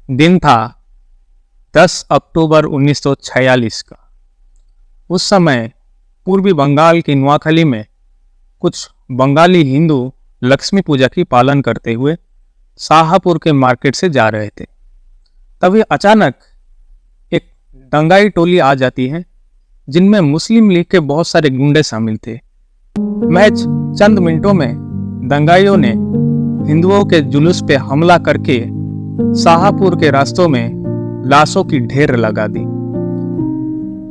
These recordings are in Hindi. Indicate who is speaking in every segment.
Speaker 1: दिन था 10 अक्टूबर 1946 का। उस समय पूर्वी बंगाल की नोआखली में कुछ बंगाली हिंदू लक्ष्मी पूजा की पालन करते हुए शाहपुर के मार्केट से जा रहे थे। तभी अचानक एक दंगाई टोली आ जाती है, जिनमें मुस्लिम लीग के बहुत सारे गुंडे शामिल थे। महज चंद मिनटों में दंगाइयों ने हिंदुओं के जुलूस पे हमला करके शाहपुर के रास्तों में लाशों की ढेर लगा दी।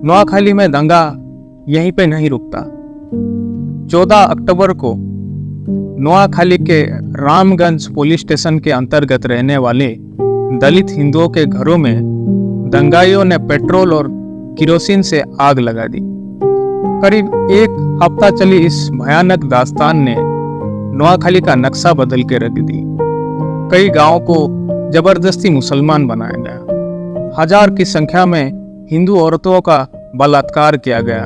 Speaker 1: नोआखली में दंगा यहीं पे नहीं रुकता। 14 अक्टूबर को नोआखली के रामगंज पुलिस स्टेशन के अंतर्गत रहने वाले दलित हिंदुओं के घरों में दंगाइयों ने पेट्रोल और किरोसिन से आग लगा दी। करीब एक हफ्ता चली इस भयानक दास्तान ने नोआखली का नक्शा बदल के रख दी। कई गांवों को जबरदस्ती मुसलमान बनाया गया। हजार की संख्या में हिंदू औरतों का बलात्कार किया गया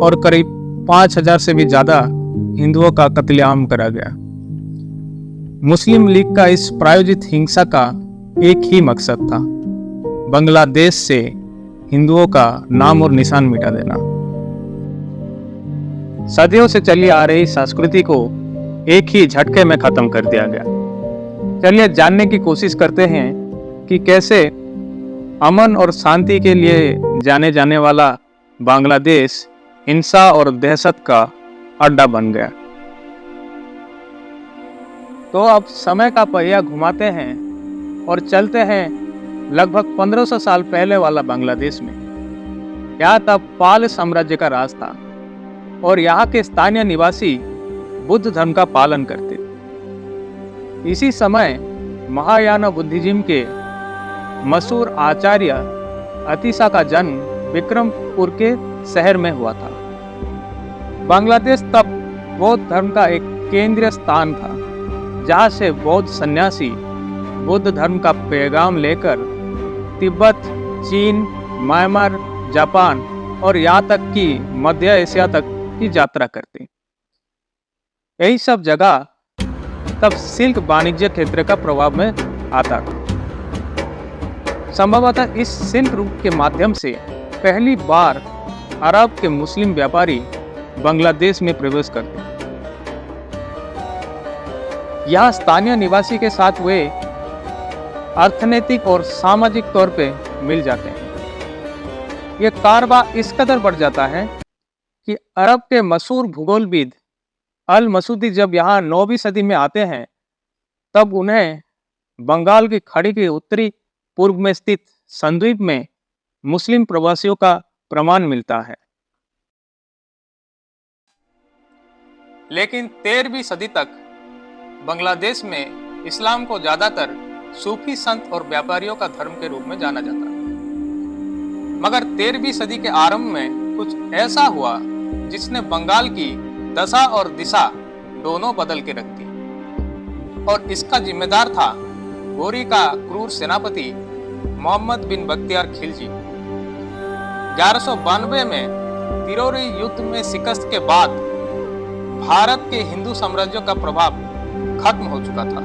Speaker 1: और करीब 5000 से भी ज्यादा हिंदुओं का कत्लेआम करा गया। मुस्लिम लीग का इस प्रायोजित हिंसा का एक ही मकसद था, बांग्लादेश से हिंदुओं का नाम और निशान मिटा देना। सदियों से चली आ रही संस्कृति को एक ही झटके में खत्म कर दिया गया। चलिए जानने की कोशिश करते हैं कि कैसे अमन और शांति के लिए जाने जाने वाला बांग्लादेश हिंसा और दहशत का अड्डा बन गया। तो अब समय का पहिया घुमाते हैं और चलते हैं लगभग 1500 साल पहले वाला बांग्लादेश में। यहाँ तब पाल साम्राज्य का राज था और यहाँ के स्थानीय निवासी बुद्ध धर्म का पालन करते थे। इसी समय महायान बुद्धिज्म के मशहूर आचार्य अतिशा का जन्म विक्रमपुर के शहर में हुआ था। बांग्लादेश तब बौद्ध धर्म का एक केंद्रीय स्थान था, जहाँ से बौद्ध सन्यासी बुद्ध धर्म का पैगाम लेकर तिब्बत, चीन, म्यांमार, जापान और यहाँ तक कि मध्य एशिया तक की यात्रा करते। यही सब जगह तब सिल्क वाणिज्य क्षेत्र का प्रभाव में आता था। संभवतः इस सिल्क रूट के माध्यम से पहली बार अरब के मुस्लिम व्यापारी बांग्लादेश में प्रवेश करते। यहाँ स्थानीय निवासी के साथ वे अर्थनैतिक और सामाजिक तौर पे मिल जाते हैं। ये कारवां इस कदर बढ़ जाता है कि अरब के मशहूर भूगोलविद अल मसूदी जब यहाँ 9वीं सदी में आते हैं, तब उन्हें बंगाल की खाड़ी के उत्तरी पूर्व में स्थित संद्वीप में मुस्लिम प्रवासियों का प्रमाण मिलता है। लेकिन 13वीं सदी तक बांग्लादेश में इस्लाम को ज्यादातर सूफी संत और व्यापारियों का धर्म के रूप में जाना जाता है। मगर 13वीं सदी के आरंभ में कुछ ऐसा हुआ जिसने बंगाल की दशा और दिशा दोनों बदल के रख दी, और इसका जिम्मेदार था गोरी का क्रूर सेनापति मोहम्मद बिन बख्तियार खिलजी। 1192 में तिरोरी युद्ध में शिकस्त के बाद भारत के हिंदू साम्राज्यों का प्रभाव खत्म हो चुका था।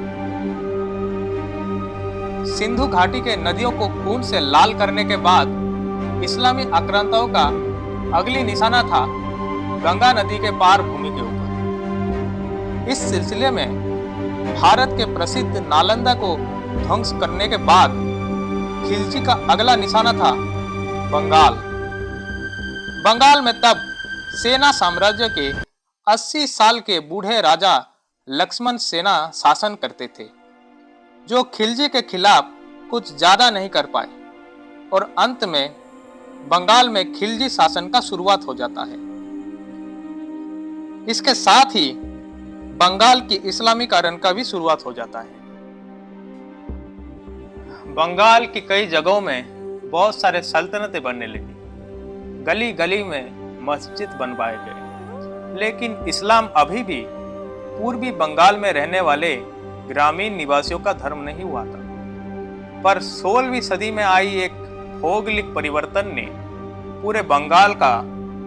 Speaker 1: सिंधु घाटी के नदियों को खून से लाल करने के बाद इस्लामी आक्रांताओं का अगली निशाना था गंगा नदी के पार भूमि के ऊपर। इस सिलसिले में भारत के प्रसिद्ध नालंदा को ध्वंस करने के बाद खिलजी का अगला निशाना था बंगाल। बंगाल में तब सेना साम्राज्य के 80 साल के बूढ़े राजा लक्ष्मण सेना शासन करते थे, जो खिलजी के खिलाफ कुछ ज्यादा नहीं कर पाए, और अंत में बंगाल में खिलजी शासन का शुरुआत हो जाता है। इसके साथ ही बंगाल की इस्लामीकरण का भी शुरुआत हो जाता है। बंगाल की कई जगहों में बहुत सारे सल्तनतें बनने लगी, गली गली में मस्जिद बनवाए गए। लेकिन इस्लाम अभी भी पूर्वी बंगाल में रहने वाले ग्रामीण निवासियों का धर्म नहीं हुआ था। पर 16वीं सदी में आई एक भौगोलिक परिवर्तन ने पूरे बंगाल का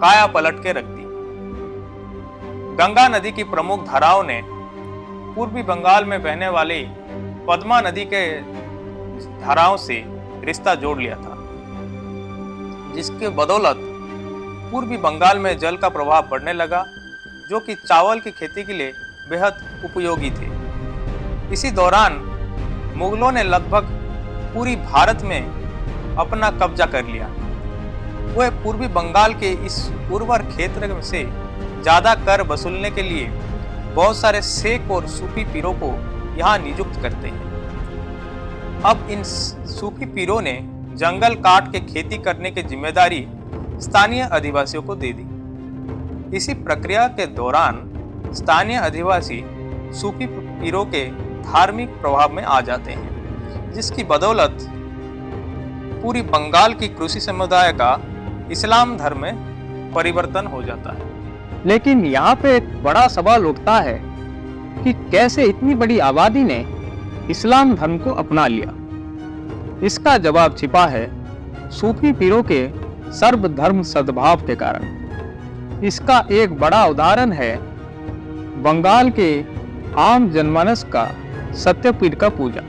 Speaker 1: काया पलट के रख दी। गंगा नदी की प्रमुख धाराओं ने पूर्वी बंगाल में बहने वाली पद्मा नदी के धाराओं से रिश्ता जोड़ लिया था, जिसके बदौलत पूर्वी बंगाल में जल का प्रभाव बढ़ने लगा, जो कि चावल की खेती के लिए बेहद उपयोगी थे। इसी दौरान मुगलों ने लगभग पूरी भारत में अपना कब्जा कर लिया। वह पूर्वी बंगाल के इस उर्वर क्षेत्र से ज़्यादा कर वसूलने के लिए बहुत सारे शेख और सूफी पीरों को यहाँ नियुक्त करते हैं। अब इन सूफी पीरों ने जंगल काट के खेती करने की जिम्मेदारी स्थानीय अधिवासियों को दे दी। इसी प्रक्रिया के दौरान स्थानीय अधिवासी सूफी पीरों के धार्मिक प्रभाव में आ जाते हैं, जिसकी बदौलत पूरी बंगाल की कृषि समुदाय का इस्लाम धर्म में परिवर्तन हो जाता है।
Speaker 2: लेकिन यहाँ पे एक बड़ा सवाल उठता है कि कैसे इतनी बड़ी आबादी ने इस्लाम धर्म को अपना लिया। इसका जवाब छिपा है सूफी पीरों के सर्वधर्म सद्भाव के कारण। इसका एक बड़ा उदाहरण है बंगाल के आम जनमानस का सत्यपीठ का पूजा।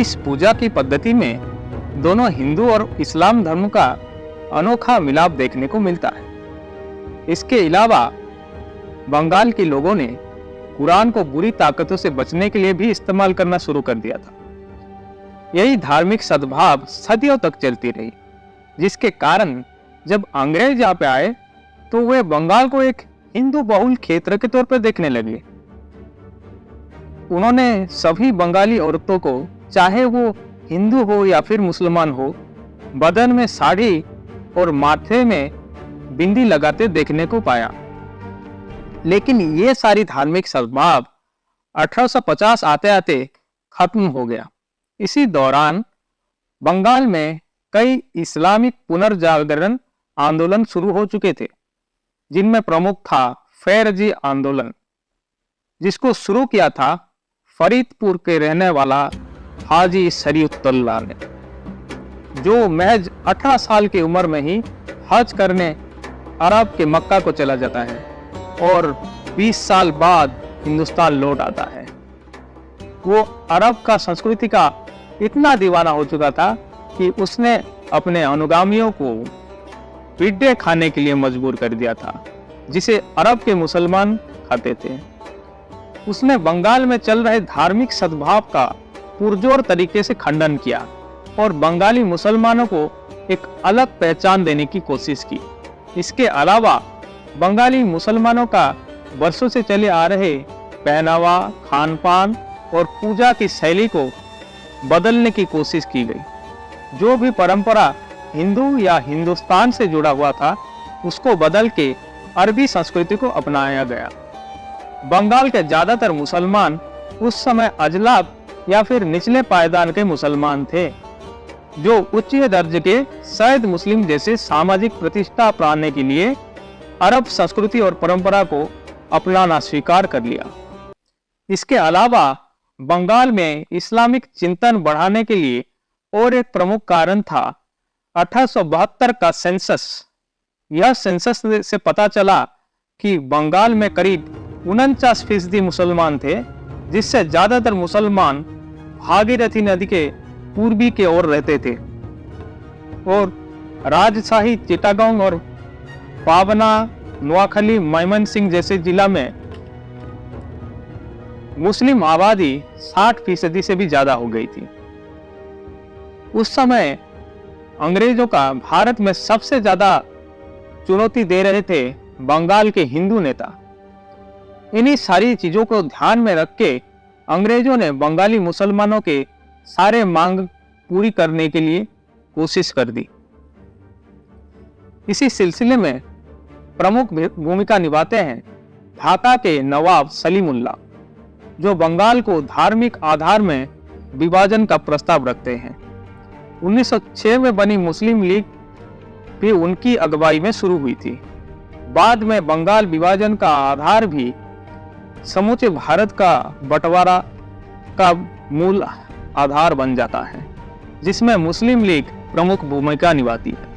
Speaker 2: इस पूजा की पद्धति में दोनों हिंदू और इस्लाम धर्म का अनोखा मिलाप देखने को मिलता है। इसके अलावा बंगाल के लोगों ने कुरान को बुरी ताकतों से बचने के लिए भी इस्तेमाल करना शुरू कर दिया था। यही धार्मिक सद्भाव सदियों तक चलती रही, जिसके कारण जब अंग्रेज यहाँ पे आए तो वे बंगाल को एक हिंदू बहुल क्षेत्र के तौर पर देखने लगे। उन्होंने सभी बंगाली औरतों को, चाहे वो हिंदू हो या फिर मुसलमान हो, बदन में साड़ी और माथे में बिंदी लगाते देखने को पाया। लेकिन ये सारी धार्मिक सद्भाव 1850 आते आते खत्म हो गया। इसी दौरान बंगाल में कई इस्लामिक पुनर्जागरण आंदोलन शुरू हो चुके थे, जिनमें प्रमुख था फैरजी आंदोलन, जिसको शुरू किया था फरीदपुर के रहने वाला हाजी शरीयतुल्लाह ने, जो महज 18 साल की उम्र में ही हज करने अरब के मक्का को चला जाता है और 20 साल बाद हिंदुस्तान लौट आता है। वो अरब का संस्कृति का इतना दीवाना हो चुका था कि उसने अपने अनुगामियों को पिड्डे खाने के लिए मजबूर कर दिया था, जिसे अरब के मुसलमान खाते थे। उसने बंगाल में चल रहे धार्मिक सद्भाव का पुरजोर तरीके से खंडन किया और बंगाली मुसलमानों को एक अलग पहचान देने की कोशिश की। इसके अलावा बंगाली मुसलमानों का वर्षों से चले आ रहे पहनावा, खान पान और पूजा की शैली को बदलने की कोशिश की गई। जो भी परंपरा हिंदू या हिंदुस्तान से जुड़ा हुआ था, उसको बदल के अरबी संस्कृति को अपनाया गया। बंगाल के ज्यादातर मुसलमान उस समय अजलाब या फिर निचले पायदान के मुसलमान थे, जो उच्च दर्जे के सैयद मुस्लिम जैसे सामाजिक प्रतिष्ठा पाने के लिए अरब संस्कृति और परंपरा को अपनाना स्वीकार कर लिया। इसके अलावा बंगाल में इस्लामिक चिंतन बढ़ाने के लिए और एक प्रमुख कारण था 1872 का सेंसस। यह सेंसस से पता चला कि बंगाल में करीब 49% मुसलमान थे, जिससे ज्यादातर मुसलमान भागीरथी नदी के पूर्वी की ओर रहते थे और राजशाही चिटागोंग और पावना, नोआखली, मयमनसिंह जैसे जिला में मुस्लिम आबादी 60% से भी ज्यादा हो गई थी। उस समय अंग्रेजों का भारत में सबसे ज्यादा चुनौती दे रहे थे बंगाल के हिंदू नेता। इन्हीं सारी चीजों को ध्यान में रख के अंग्रेजों ने बंगाली मुसलमानों के सारे मांग पूरी करने के लिए कोशिश कर दी। इसी सिलसिले में प्रमुख भूमिका निभाते हैं ढाका के नवाब सलीमुल्लाह, जो बंगाल को धार्मिक आधार में विभाजन का प्रस्ताव रखते हैं। 1906 में बनी मुस्लिम लीग भी उनकी अगुवाई में शुरू हुई थी। बाद में बंगाल विभाजन का आधार भी समूचे भारत का बंटवारा का मूल आधार बन जाता है, जिसमें मुस्लिम लीग प्रमुख भूमिका निभाती है।